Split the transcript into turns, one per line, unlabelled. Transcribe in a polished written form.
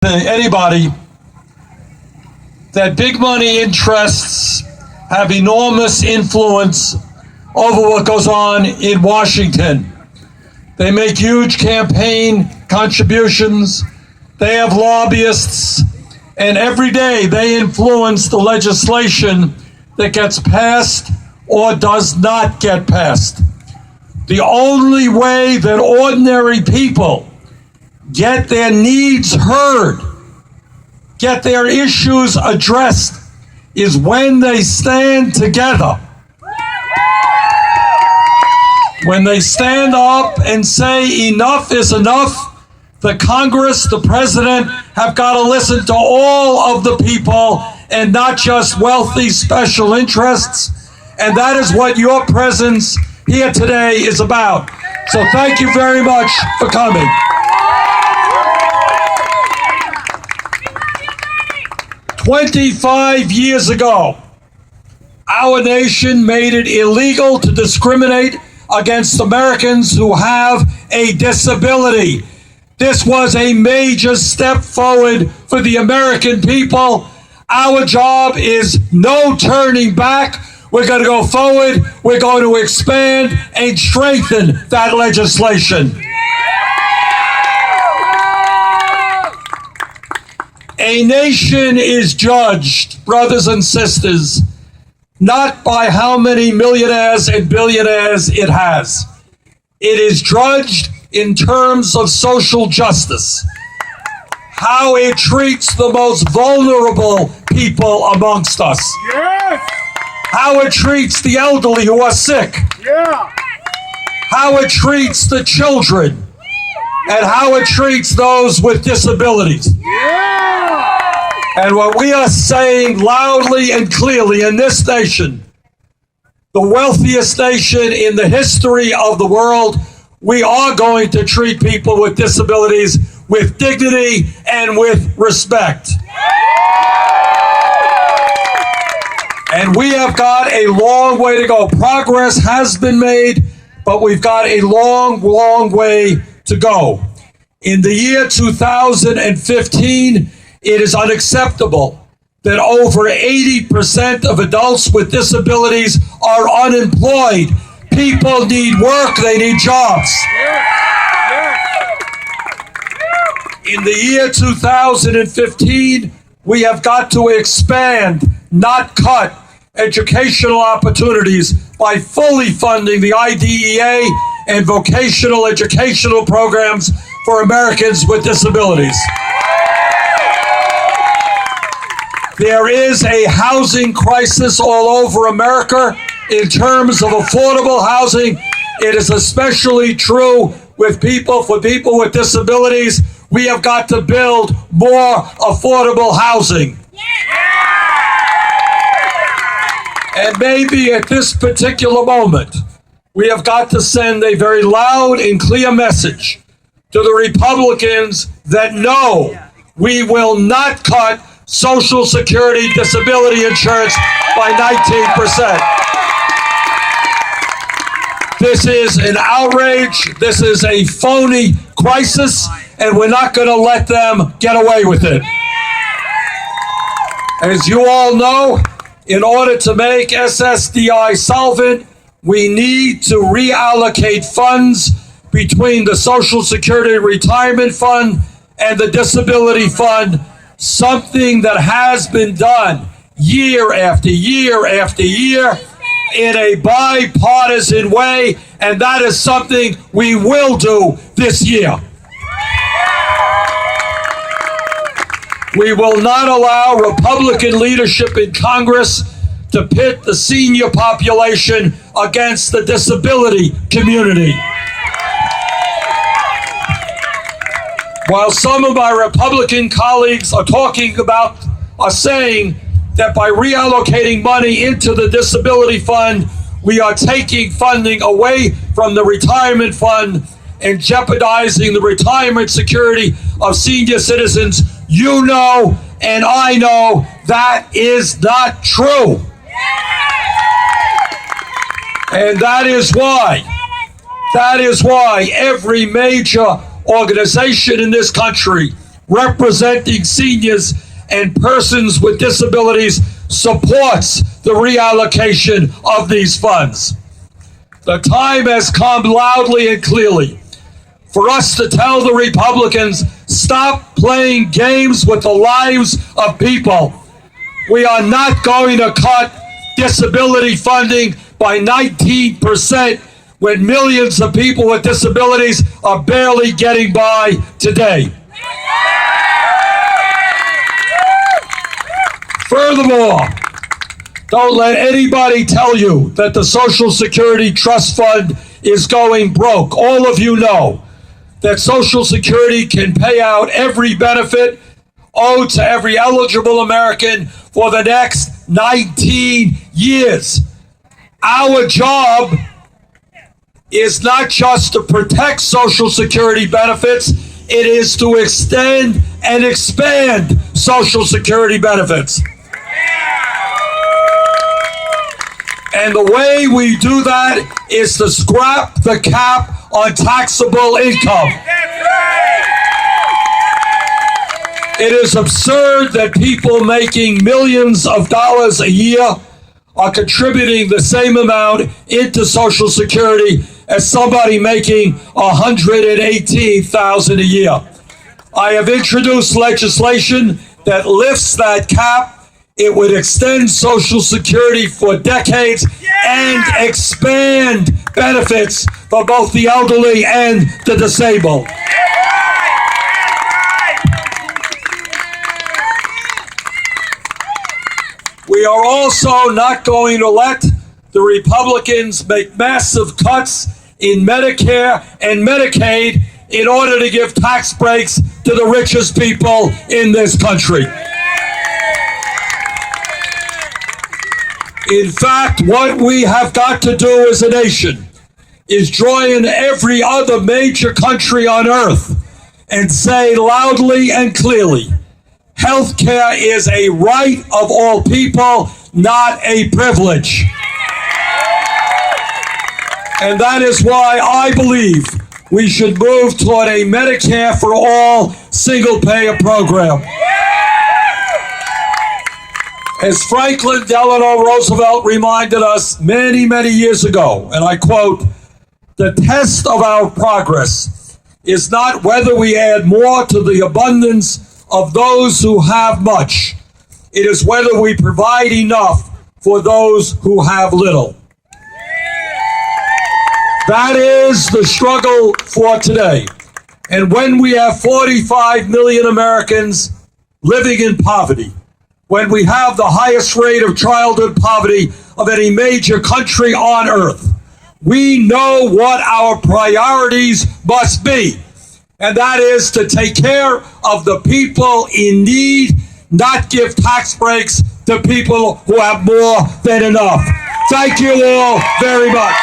anybody that big money interests have enormous influence over what goes on in Washington. They make huge campaign contributions. They have lobbyists, and every day they influence the legislation that gets passed or does not get passed. The only way that ordinary people get their needs heard, get their issues addressed, is when they stand together. When they stand up and say enough is enough, the Congress, the president have got to listen to all of the people and not just wealthy special interests. And that is what your presence here today is about. So thank you very much for coming. "25 years ago, our nation made it illegal to discriminate against Americans who have a disability. This was a major step forward for the American people. Our job is no turning back. We're going to go forward. We're going to expand and strengthen that legislation. A nation is judged, brothers and sisters, not by how many millionaires and billionaires it has. It is judged in terms of social justice, how it treats the most vulnerable people amongst us,
Yes!
how it treats the elderly who are sick,
Yeah!
how it treats the children, and how it treats those with disabilities.
Yeah!
And what we are saying loudly and clearly in this nation, the wealthiest nation in the history of the world, we are going to treat people with disabilities with dignity and with respect. And we have got a long way to go. Progress has been made, but we've got a long, long way to go. In the year 2015, it is unacceptable that over 80% of adults with disabilities are unemployed. People need work, they need jobs. In the year 2015, we have got to expand, not cut, educational opportunities by fully funding the IDEA and vocational educational programs for Americans with disabilities. There is a housing crisis all over America in terms of affordable housing. It is especially true for people with disabilities. We have got to build more affordable housing. And maybe at this particular moment, we have got to send a very loud and clear message to the Republicans that no, we will not cut Social Security disability insurance by 19%. This is an outrage. This is a phony crisis, and we're not going to let them get away with it. As you all know, in order to make SSDI solvent, we need to reallocate funds between the Social Security Retirement Fund and the Disability Fund, something that has been done year after year after year in a bipartisan way, and that is something we will do this year. We will not allow Republican leadership in Congress to pit the senior population against the disability community. While some of my Republican colleagues are saying that by reallocating money into the disability fund, we are taking funding away from the retirement fund and jeopardizing the retirement security of senior citizens, you know, and I know that is not true. And that is why every major organization in this country representing seniors and persons with disabilities supports the reallocation of these funds. The time has come loudly and clearly for us to tell the Republicans, stop playing games with the lives of people. We are not going to cut disability funding by 19% when millions of people with disabilities are barely getting by today. Furthermore, don't let anybody tell you that the Social Security Trust Fund is going broke. All of you know that Social Security can pay out every benefit owed to every eligible American for the next 19 years. Our job is not just to protect Social Security benefits, it is to extend and expand Social Security benefits. And the way we do that is to scrap the cap on taxable income. It is absurd that people making millions of dollars a year are contributing the same amount into Social Security as somebody making $118,000 a year. I have introduced legislation that lifts that cap. It would extend Social Security for decades and expand benefits for both the elderly and the disabled. We are also not going to let the Republicans make massive cuts in Medicare and Medicaid in order to give tax breaks to the richest people in this country. In fact, what we have got to do as a nation is join every other major country on earth and say loudly and clearly, health care is a right of all people, not a privilege. And that is why I believe we should move toward a Medicare for all single-payer program. As Franklin Delano Roosevelt reminded us many, many years ago, and I quote, "The test of our progress is not whether we add more to the abundance of those who have much. It is whether we provide enough for those who have little." That is the struggle for today. And when we have 45 million Americans living in poverty, when we have the highest rate of childhood poverty of any major country on earth, we know what our priorities must be. And that is to take care of the people in need, not give tax breaks to people who have more than enough. Thank you all very much.